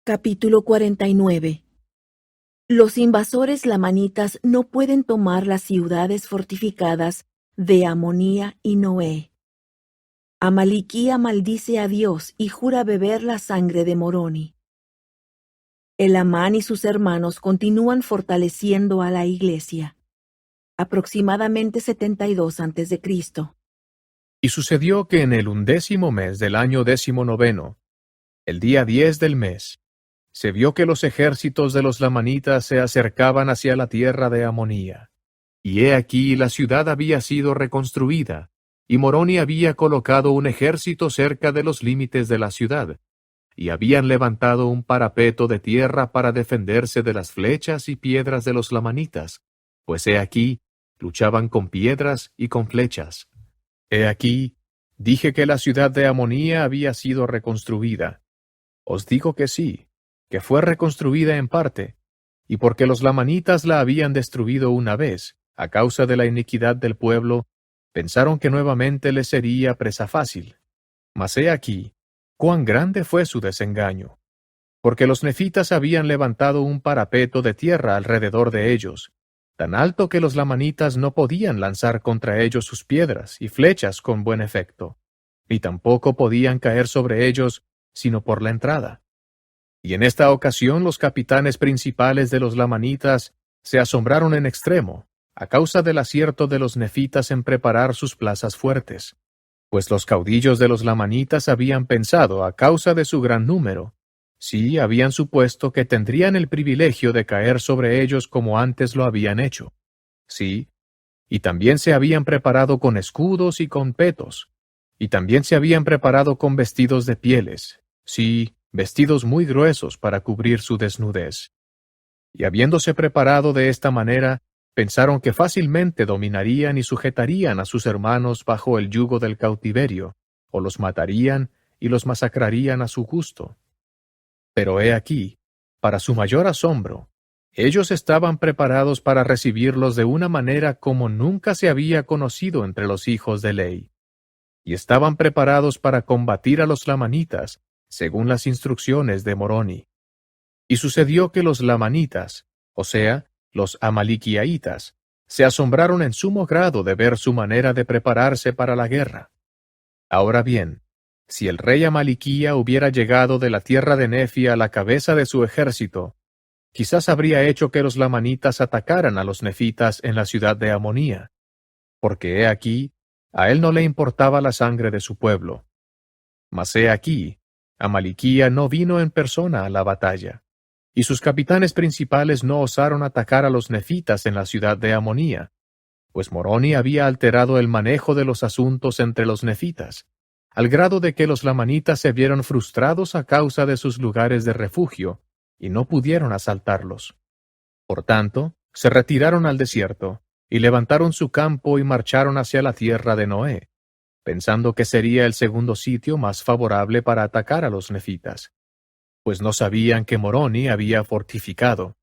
Capítulo 49. Los invasores lamanitas no pueden tomar las ciudades fortificadas de Amonía y Noé. Amaliquía maldice a Dios y jura beber la sangre de Moroni. Elamán y sus hermanos continúan fortaleciendo a la iglesia. Aproximadamente 72 a.C. Y sucedió que en el 11º mes del año 19, el día 10 del mes, se vio que los ejércitos de los lamanitas se acercaban hacia la tierra de Amonía. Y he aquí la ciudad había sido reconstruida, y Moroni había colocado un ejército cerca de los límites de la ciudad, y habían levantado un parapeto de tierra para defenderse de las flechas y piedras de los lamanitas, pues he aquí, luchaban con piedras y con flechas. He aquí, dije que la ciudad de Amonía había sido reconstruida. Os digo que sí, que fue reconstruida en parte, y porque los lamanitas la habían destruido una vez, a causa de la iniquidad del pueblo, pensaron que nuevamente les sería presa fácil. Mas he aquí, cuán grande fue su desengaño, porque los nefitas habían levantado un parapeto de tierra alrededor de ellos, tan alto que los lamanitas no podían lanzar contra ellos sus piedras y flechas con buen efecto, ni tampoco podían caer sobre ellos, sino por la entrada. Y en esta ocasión los capitanes principales de los lamanitas se asombraron en extremo, a causa del acierto de los nefitas en preparar sus plazas fuertes, pues los caudillos de los lamanitas habían pensado, a causa de su gran número, sí habían supuesto que tendrían el privilegio de caer sobre ellos como antes lo habían hecho. Sí, y también se habían preparado con escudos y con petos, y también se habían preparado con vestidos de pieles, sí, vestidos muy gruesos para cubrir su desnudez. Y habiéndose preparado de esta manera, pensaron que fácilmente dominarían y sujetarían a sus hermanos bajo el yugo del cautiverio, o los matarían y los masacrarían a su gusto. Pero he aquí, para su mayor asombro, ellos estaban preparados para recibirlos de una manera como nunca se había conocido entre los hijos de Ley, y estaban preparados para combatir a los lamanitas, según las instrucciones de Moroni. Y sucedió que los lamanitas, o sea, los amaliquiaitas, se asombraron en sumo grado de ver su manera de prepararse para la guerra. Ahora bien, si el rey Amaliquía hubiera llegado de la tierra de Nefi a la cabeza de su ejército, quizás habría hecho que los lamanitas atacaran a los nefitas en la ciudad de Amonía, porque he aquí, a él no le importaba la sangre de su pueblo. Mas he aquí, Amaliquía no vino en persona a la batalla, y sus capitanes principales no osaron atacar a los nefitas en la ciudad de Amonía, pues Moroni había alterado el manejo de los asuntos entre los nefitas, al grado de que los lamanitas se vieron frustrados a causa de sus lugares de refugio, y no pudieron asaltarlos. Por tanto, se retiraron al desierto, y levantaron su campo y marcharon hacia la tierra de Noé, pensando que sería el segundo sitio más favorable para atacar a los nefitas, pues no sabían que Moroni había fortificado,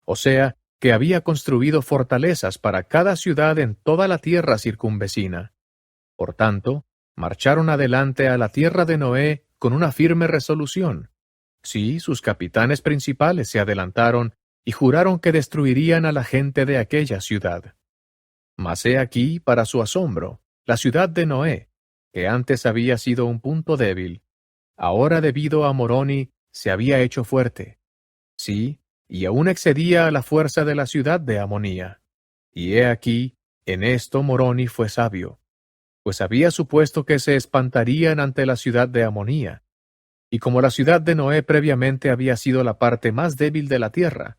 o sea, que había construido fortalezas para cada ciudad en toda la tierra circunvecina. Por tanto, marcharon adelante a la tierra de Noé con una firme resolución. Sí, sus capitanes principales se adelantaron y juraron que destruirían a la gente de aquella ciudad. Mas he aquí, para su asombro, la ciudad de Noé, que antes había sido un punto débil, ahora debido a Moroni se había hecho fuerte. Sí, y aún excedía a la fuerza de la ciudad de Amonía. Y he aquí, en esto Moroni fue sabio, pues había supuesto que se espantarían ante la ciudad de Amonía. Y como la ciudad de Noé previamente había sido la parte más débil de la tierra,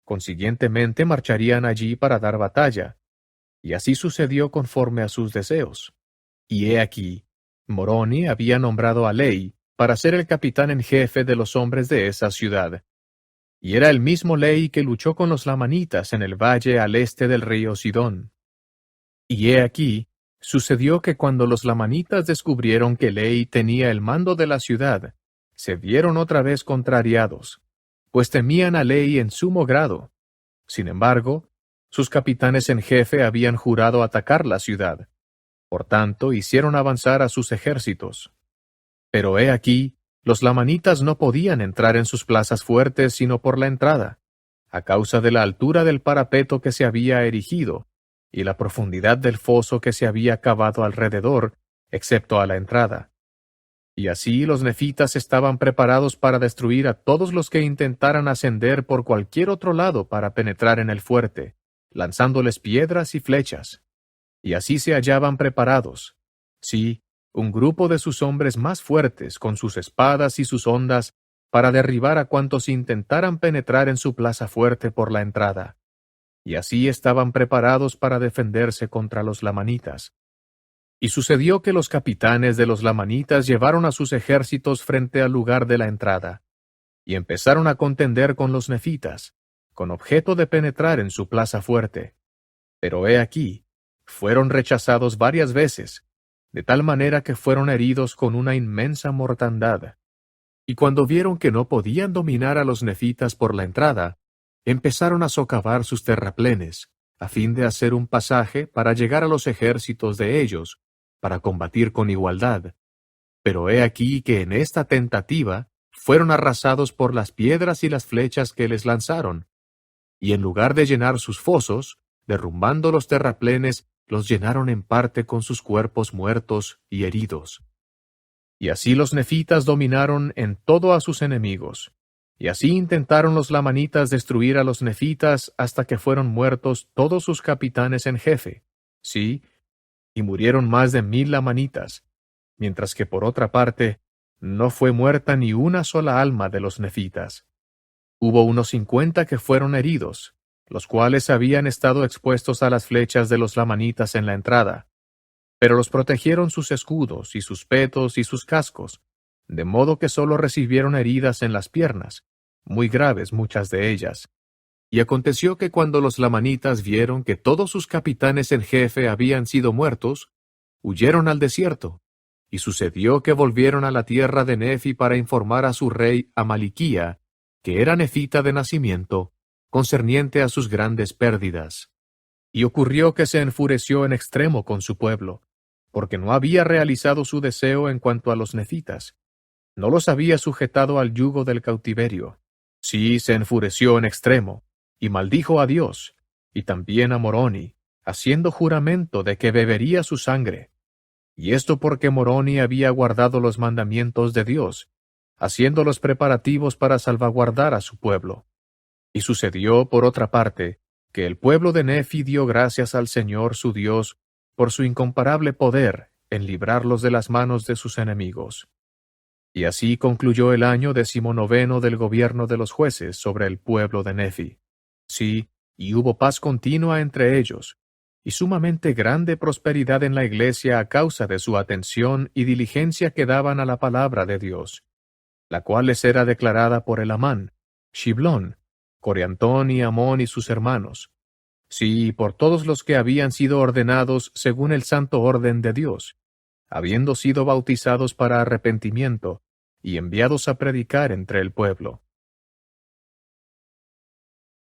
consiguientemente marcharían allí para dar batalla. Y así sucedió conforme a sus deseos. Y he aquí, Moroni había nombrado a Ley para ser el capitán en jefe de los hombres de esa ciudad. Y era el mismo Ley que luchó con los lamanitas en el valle al este del río Sidón. Y he aquí, sucedió que cuando los lamanitas descubrieron que Ley tenía el mando de la ciudad, se vieron otra vez contrariados, pues temían a Ley en sumo grado. Sin embargo, sus capitanes en jefe habían jurado atacar la ciudad. Por tanto, hicieron avanzar a sus ejércitos. Pero he aquí, los lamanitas no podían entrar en sus plazas fuertes sino por la entrada, a causa de la altura del parapeto que se había erigido y la profundidad del foso que se había cavado alrededor, excepto a la entrada. Y así los nefitas estaban preparados para destruir a todos los que intentaran ascender por cualquier otro lado para penetrar en el fuerte, lanzándoles piedras y flechas. Y así se hallaban preparados. Sí, un grupo de sus hombres más fuertes, con sus espadas y sus hondas, para derribar a cuantos intentaran penetrar en su plaza fuerte por la entrada. Y así estaban preparados para defenderse contra los lamanitas. Y sucedió que los capitanes de los lamanitas llevaron a sus ejércitos frente al lugar de la entrada, y empezaron a contender con los nefitas, con objeto de penetrar en su plaza fuerte. Pero he aquí, fueron rechazados varias veces, de tal manera que fueron heridos con una inmensa mortandad. Y cuando vieron que no podían dominar a los nefitas por la entrada, empezaron a socavar sus terraplenes, a fin de hacer un pasaje para llegar a los ejércitos de ellos, para combatir con igualdad. Pero he aquí que en esta tentativa fueron arrasados por las piedras y las flechas que les lanzaron, y en lugar de llenar sus fosos, derrumbando los terraplenes, los llenaron en parte con sus cuerpos muertos y heridos. Y así los nefitas dominaron en todo a sus enemigos, y así intentaron los lamanitas destruir a los nefitas hasta que fueron muertos todos sus capitanes en jefe, sí, y murieron más de 1000 lamanitas, mientras que por otra parte, no fue muerta ni una sola alma de los nefitas. Hubo unos 50 que fueron heridos, los cuales habían estado expuestos a las flechas de los lamanitas en la entrada, pero los protegieron sus escudos y sus petos y sus cascos, de modo que sólo recibieron heridas en las piernas, muy graves muchas de ellas. Y aconteció que cuando los lamanitas vieron que todos sus capitanes en jefe habían sido muertos, huyeron al desierto, y sucedió que volvieron a la tierra de Nefi para informar a su rey Amaliquía, que era nefita de nacimiento, concerniente a sus grandes pérdidas. Y ocurrió que se enfureció en extremo con su pueblo, porque no había realizado su deseo en cuanto a los nefitas, no los había sujetado al yugo del cautiverio. Sí, se enfureció en extremo, y maldijo a Dios, y también a Moroni, haciendo juramento de que bebería su sangre. Y esto porque Moroni había guardado los mandamientos de Dios, haciendo los preparativos para salvaguardar a su pueblo. Y sucedió, por otra parte, que el pueblo de Nefi dio gracias al Señor su Dios por su incomparable poder en librarlos de las manos de sus enemigos. Y así concluyó el año 19 del gobierno de los jueces sobre el pueblo de Nefi. Sí, y hubo paz continua entre ellos, y sumamente grande prosperidad en la iglesia a causa de su atención y diligencia que daban a la palabra de Dios, la cual les era declarada por Elamán, Shiblón, Coriantón y Amón y sus hermanos. Sí, por todos los que habían sido ordenados según el santo orden de Dios, habiendo sido bautizados para arrepentimiento y enviados a predicar entre el pueblo.